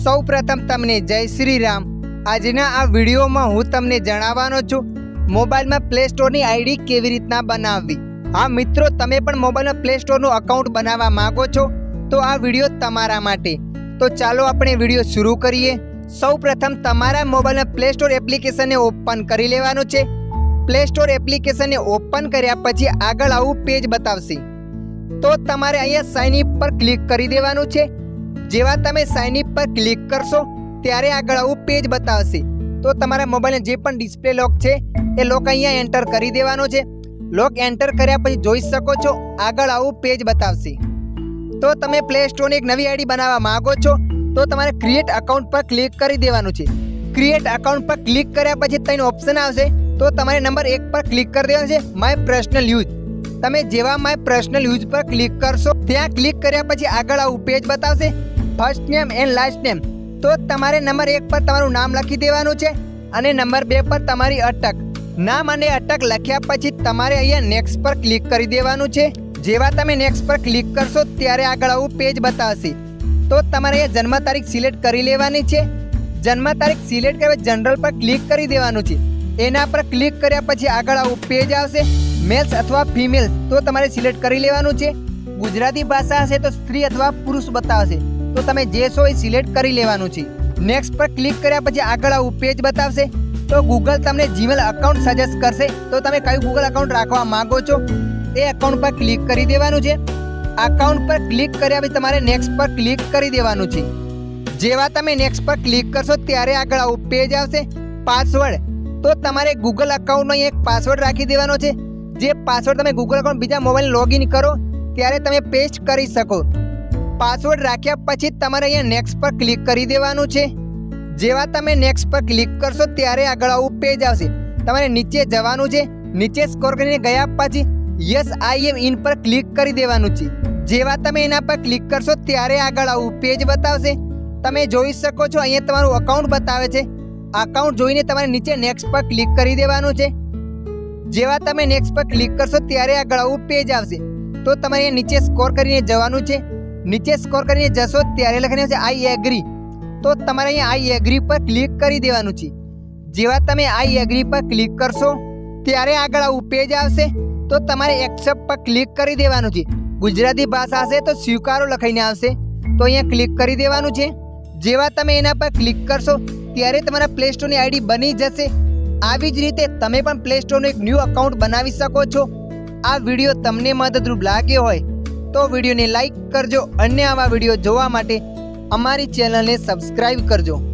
સૌપ્રથમ તમને જય શ્રી રામ। આજના આ વિડીયોમાં હું તમને જણાવવાનો છું મોબાઈલમાં પ્લે સ્ટોરની આઈડી કેવી રીતના બનાવવી। હા મિત્રો, તમે પણ મોબાઈલમાં પ્લે સ્ટોરનું અકાઉન્ટ બનાવવા માંગો છો તો આ વિડીયો તમારા માટે। તો ચાલો આપણે વિડીયો શરૂ કરીએ। સૌપ્રથમ તમારા મોબાઈલમાં પ્લે સ્ટોર એપ્લિકેશનને ઓપન કરી લેવાનું છે। પ્લે સ્ટોર એપ્લિકેશનને ઓપન કર્યા પછી આગળ આવું પેજ બતાવશે, તો તમારે અહીંયા સાઇન ઇન પર ક્લિક કરી દેવાનું છે। જેવા તમે સાઇન ઇન પર ક્લિક કરશો ત્યારે આગળ આવું પેજ બતાવશે, તો તમારા મોબાઈલનો જે પણ ડિસ્પ્લે લોક છે એ લોક અહીંયા એન્ટર કરી દેવાનો છે। લોક એન્ટર કર્યા પછી જોઈ શકો છો આગળ આવું પેજ બતાવશે। તો તમે પ્લે સ્ટોરની એક નવી આઈડી બનાવવા માંગો છો તો તમારે ક્રિએટ અકાઉન્ટ પર ક્લિક કરી દેવાનું છે। ક્રિએટ અકાઉન્ટ પર ક્લિક કર્યા પછી ત્રણ ઓપ્શન આવશે, તો તમારે નંબર 1 પર ક્લિક કરી દેવાનું છે, માય પર્સનલ યુઝ। તમે જેવા માય પર્સનલ યુઝ પર ક્લિક કરશો ત્યાં ક્લિક કર્યા પછી આગળ આવું પેજ બતાવશે, first name and last name. તો તમારે નંબર 1 પર તમારું નામ લખી દેવાનું છે અને નંબર 2 પર તમારી અટક। નામ અને અટક લખ્યા પછી તમારે અહીંયા નેક્સ્ટ પર ક્લિક કરી દેવાનું છે। જેવા તમે નેક્સ્ટ પર ક્લિક કરશો ત્યારે આગળ આવું પેજ બતાવશે, તો તમારે અહીંયા જન્મ તારીખ સિલેક્ટ કરી લેવાની છે। જન્મ તારીખ સિલેક્ટ કર્યા જનરલ પર ક્લિક કરી દેવાનું છે। એના પર ક્લિક કર્યા પછી આગળ આવું પેજ આવશે, મેલ્સ અથવા ફિમેલ્સ, તો તમારે સિલેક્ટ કરી લેવાનું છે। ગુજરાતી ભાષા હશે તો સ્ત્રી અથવા પુરુષ બતાવશે, તો તમે જે છો એ સિલેક્ટ કરી લેવાનું છે। નેક્સ્ટ પર ક્લિક કર્યા પછી આગળ આવું પેજ બતાવશે, તો ગૂગલ તમને જીમેલ અકાઉન્ટ સજેસ્ટ કરશે, તો તમે કયું ગૂગલ અકાઉન્ટ રાખવા માંગો છો એ અકાઉન્ટ પર ક્લિક કરી દેવાનું છે। અકાઉન્ટ પર ક્લિક કર્યા પછી તમારે નેક્સ્ટ પર ક્લિક કરી દેવાનું છે। જેવા તમે નેક્સ્ટ પર ક્લિક કરશો ત્યારે આગળ આવું પેજ આવશે, પાસવર્ડ। તો તમારે ગૂગલ અકાઉન્ટનો એક પાસવર્ડ રાખી દેવાનો છે। જે પાસવર્ડ તમે ગૂગલ અકાઉન્ટ બીજા મોબાઈલ લોગિન કરો ત્યારે તમે પેસ્ટ કરી શકો। પાસવર્ડ રાખ્યા પછી તમારે અહીંયા નેક્સ્ટ પર ક્લિક કરી દેવાનું છે। જેવા તમે નેક્સ્ટ પર ક્લિક કરશો ત્યારે આગળ આવું પેજ આવશે, તમારે નીચે જવાનું છે। નીચે સ્ક્રોલ કરીને ગયા પછી યસ આઈ એમ ઇન પર ક્લિક કરી દેવાનું છે। જેવા તમે એના પર ક્લિક કરશો ત્યારે આગળ આવું પેજ બતાવશે। તમે જોઈ શકો છો અહીંયા તમારું અકાઉન્ટ બતાવે છે। અકાઉન્ટ જોઈને તમારે નીચે નેક્સ્ટ પર ક્લિક કરી દેવાનું છે। જેવા તમે નેક્સ્ટ પર ક્લિક કરશો ત્યારે આગળ આવું પેજ આવશે, તો તમારે અહીંયા નીચે સ્ક્રોલ કરીને જવાનું છે। નીચે સ્ક્રોલ કરીને જશો ત્યારે લખીને છે આઈ એગ્રી, તો તમારે અહીંયા આઈ એગ્રી પર ક્લિક કરી દેવાનું છે। જેવા તમે આઈ એગ્રી પર ક્લિક કરશો ત્યારે આગળ આવું પેજ આવશે, તો તમારે એક્સેપ્ટ પર ક્લિક કરી દેવાનું છે। ગુજરાતી ભાષા હશે તો સ્વીકારો લખાઈને આવશે, તો અહીંયા ક્લિક કરી દેવાનું છે। જેવા તમે એના પર ક્લિક કરશો ત્યારે તમારા પ્લે સ્ટોરની આઈડી બની જશે। આવી જ રીતે તમે પણ પ્લે સ્ટોરનું એક ન્યૂ અકાઉન્ટ બનાવી શકો છો। આ વિડીયો તમને મદદરૂપ લાગ્યો હોય તો વિડીયોને લાઈક કરજો અને આવા વિડીયો જોવા માટે અમારી ચેનલને સબસ્ક્રાઈબ કરજો।